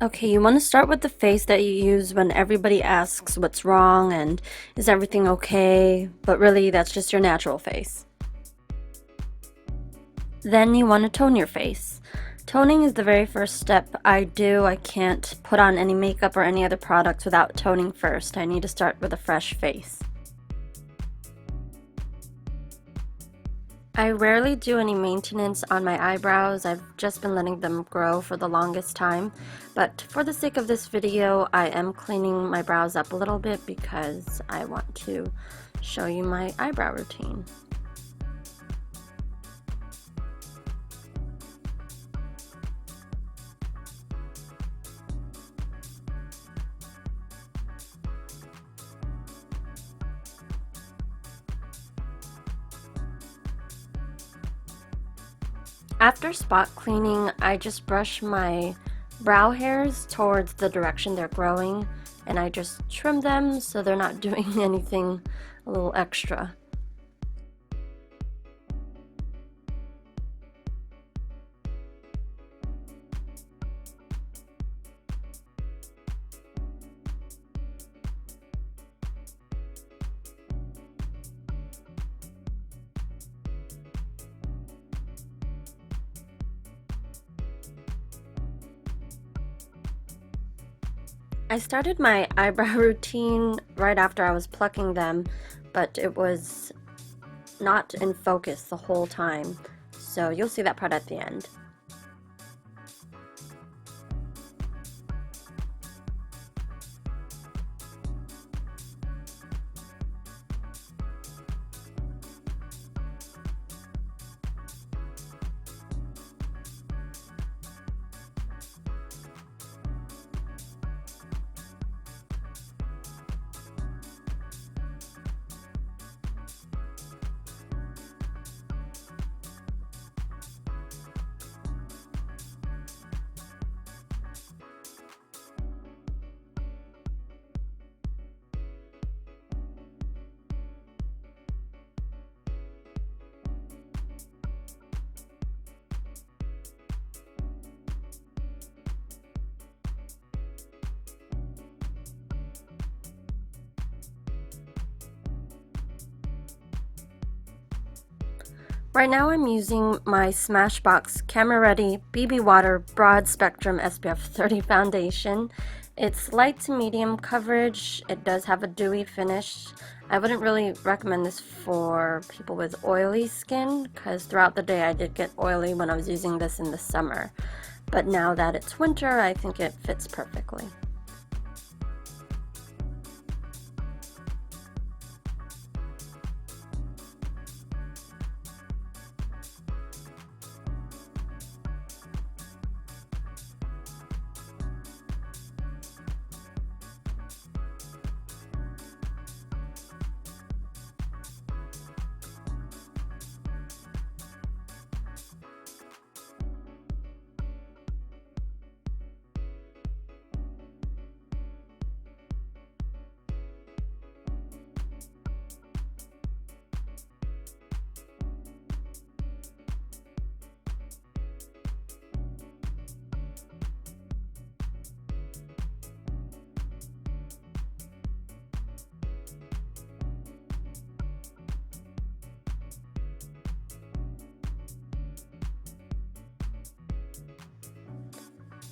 Okay, you want to start with the face that you use when everybody asks what's wrong and is everything okay, but really that's just your natural face. Then you want to tone your face. Toning is the very first step I do. I can't put on any makeup or any other products without toning first. I need to start with a fresh face. I rarely do any maintenance on my eyebrows. I've just been letting them grow for the longest time, but for the sake of this video, I am cleaning my brows up a little bit because I want to show you my eyebrow routine. After spot cleaning, I just brush my brow hairs towards the direction they're growing, and I just trim them so they're not doing anything a little extra. I started my eyebrow routine right after I was plucking them, but it was not in focus the whole time, so you'll see that part at the end. Right now I'm using my Smashbox Camera Ready BB Water Broad Spectrum SPF 30 foundation. It's light to medium coverage. It does have a dewy finish. I wouldn't really recommend this for people with oily skin because throughout the day I did get oily when I was using this in the summer. But now that it's winter, I think it fits perfectly.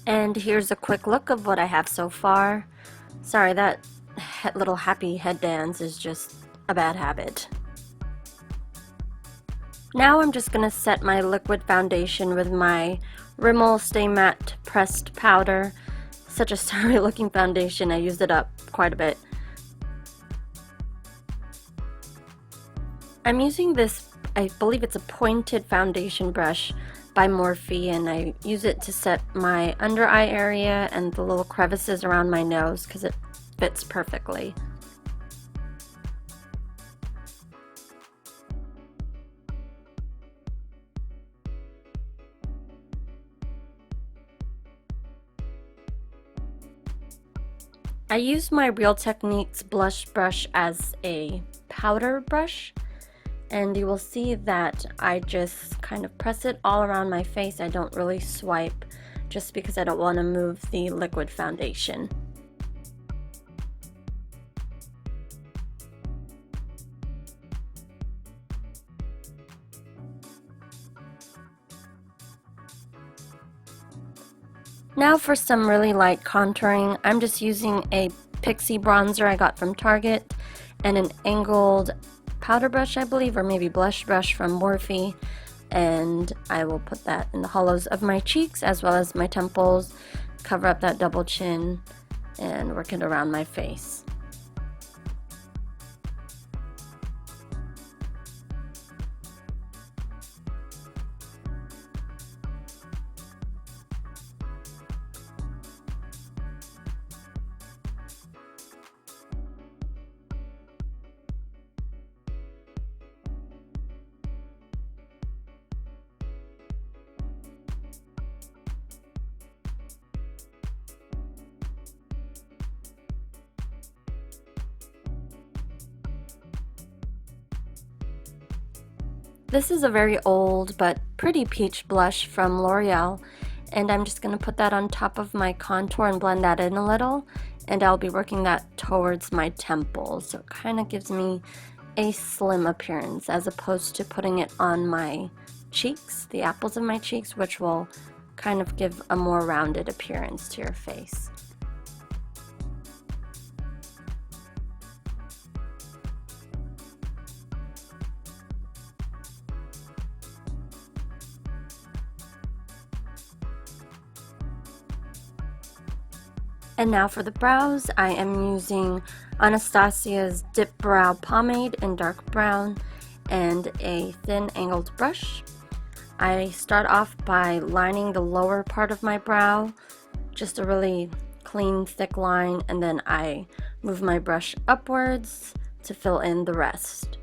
And here's a quick look of what I have so far. Sorry, that little happy head dance is just a bad habit. Now I'm just going to set my liquid foundation with my Rimmel Stay Matte Pressed Powder. Such a sorry looking foundation, I used it up quite a bit. I'm using this, I believe it's a pointed foundation brush by Morphe, and I use it to set my under eye area and the little crevices around my nose because it fits perfectly. I use my Real Techniques blush brush as a powder brush, and you will see that I just kind of press it all around my face. I don't really swipe just because I don't want to move the liquid foundation. Now for some really light contouring, I'm just using a Pixie bronzer I got from Target and an angled powder brush, I believe, or maybe blush brush from Morphe, and I will put that in the hollows of my cheeks as well as my temples, cover up that double chin, and work it around my face. This is a very old but pretty peach blush from L'Oreal, and I'm just going to put that on top of my contour and blend that in a little, and I'll be working that towards my temples, so it kind of gives me a slim appearance as opposed to putting it on my cheeks, the apples of my cheeks, which will kind of give a more rounded appearance to your face. And now for the brows, I am using Anastasia's Dip Brow Pomade in dark brown and a thin angled brush. I start off by lining the lower part of my brow, just a really clean, thick line, and then I move my brush upwards to fill in the rest.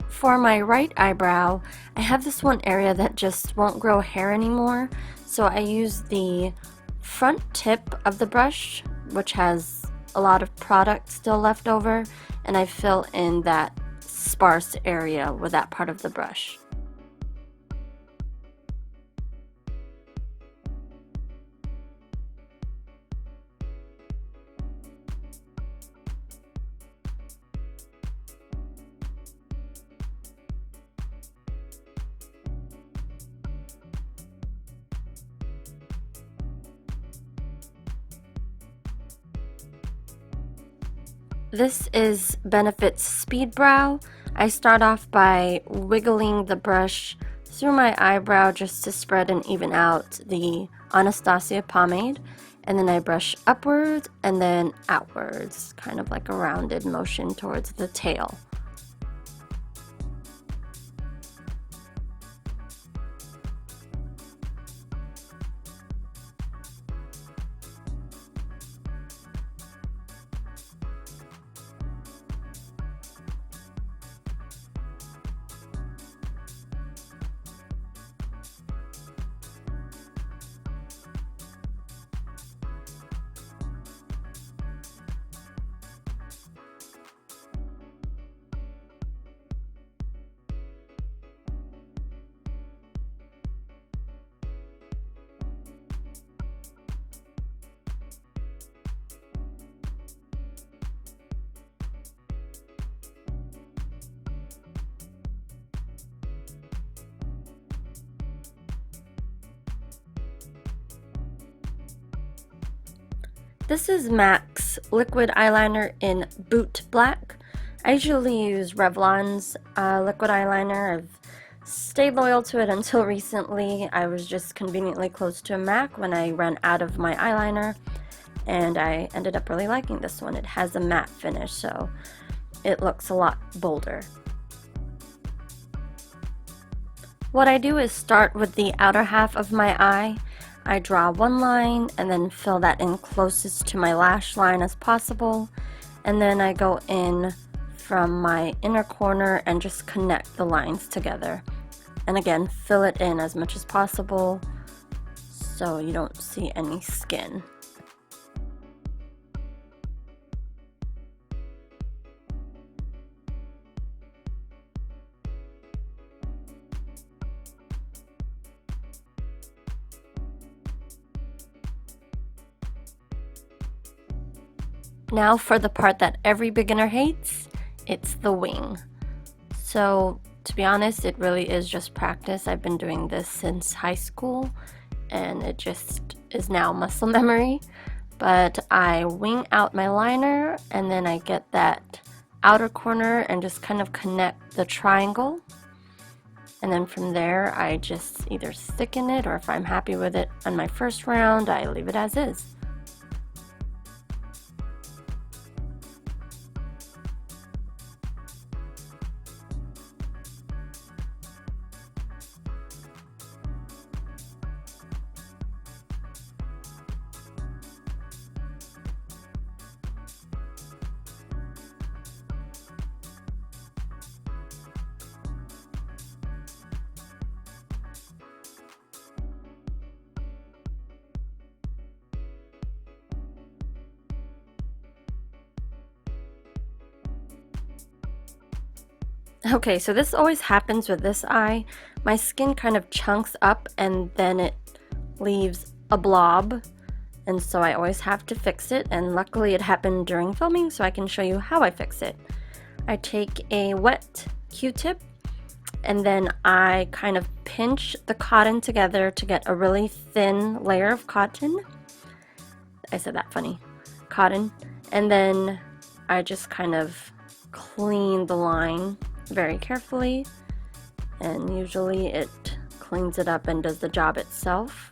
For my right eyebrow, I have this one area that just won't grow hair anymore, so I use the front tip of the brush, which has a lot of product still left over, and I fill in that sparse area with that part of the brush. This is Benefit's Speed Brow. I start off by wiggling the brush through my eyebrow just to spread and even out the Anastasia pomade, and then I brush upwards and then outwards, kind of like a rounded motion towards the tail. This is MAC's liquid eyeliner in Boot Black. I usually use Revlon's liquid eyeliner. I've stayed loyal to it until recently. I was just conveniently close to a MAC when I ran out of my eyeliner, and I ended up really liking this one. It has a matte finish, so it looks a lot bolder. What I do is start with the outer half of my eye. I draw one line and then fill that in closest to my lash line as possible, and then I go in from my inner corner and just connect the lines together. And again, fill it in as much as possible so you don't see any skin. Now for the part that every beginner hates, it's the wing. So to be honest, it really is just practice. I've been doing this since high school and it just is now muscle memory. But I wing out my liner and then I get that outer corner and just kind of connect the triangle. And then from there, I just either thicken it, or if I'm happy with it on my first round, I leave it as is. Okay, so this always happens with this eye. My skin kind of chunks up and then it leaves a blob, and so I always have to fix it, and luckily it happened during filming, so I can show you how I fix it. I take a wet Q-tip and then I kind of pinch the cotton together to get a really thin layer of cotton. I said that funny. Cotton. And then I just kind of clean the line very carefully, and usually it cleans it up and does the job itself.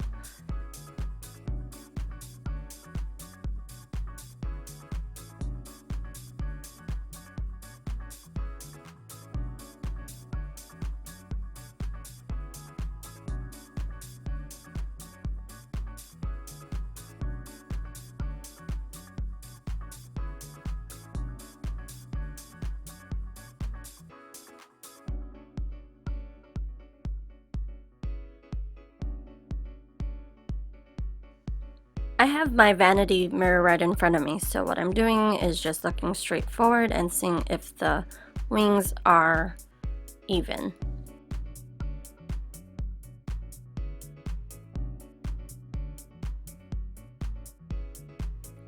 I have my vanity mirror right in front of me, so what I'm doing is just looking straight forward and seeing if the wings are even.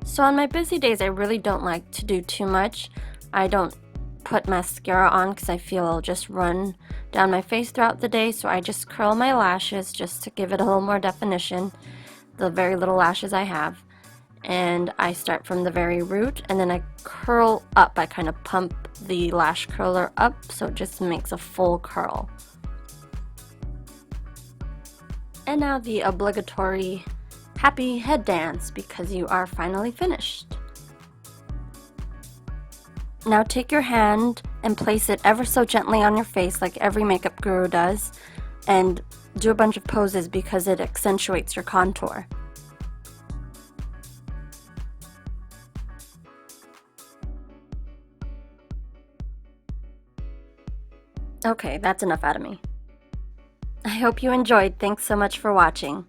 So on my busy days, I really don't like to do too much. I don't put mascara on because I feel it'll just run down my face throughout the day, so I just curl my lashes just to give it a little more definition, the very little lashes I have. And I start from the very root and then I curl up. I kind of pump the lash curler up so it just makes a full curl. And now the obligatory happy head dance, because you are finally finished. Now take your hand and place it ever so gently on your face like every makeup guru does, and do a bunch of poses because it accentuates your contour. Okay, that's enough out of me. I hope you enjoyed. Thanks so much for watching.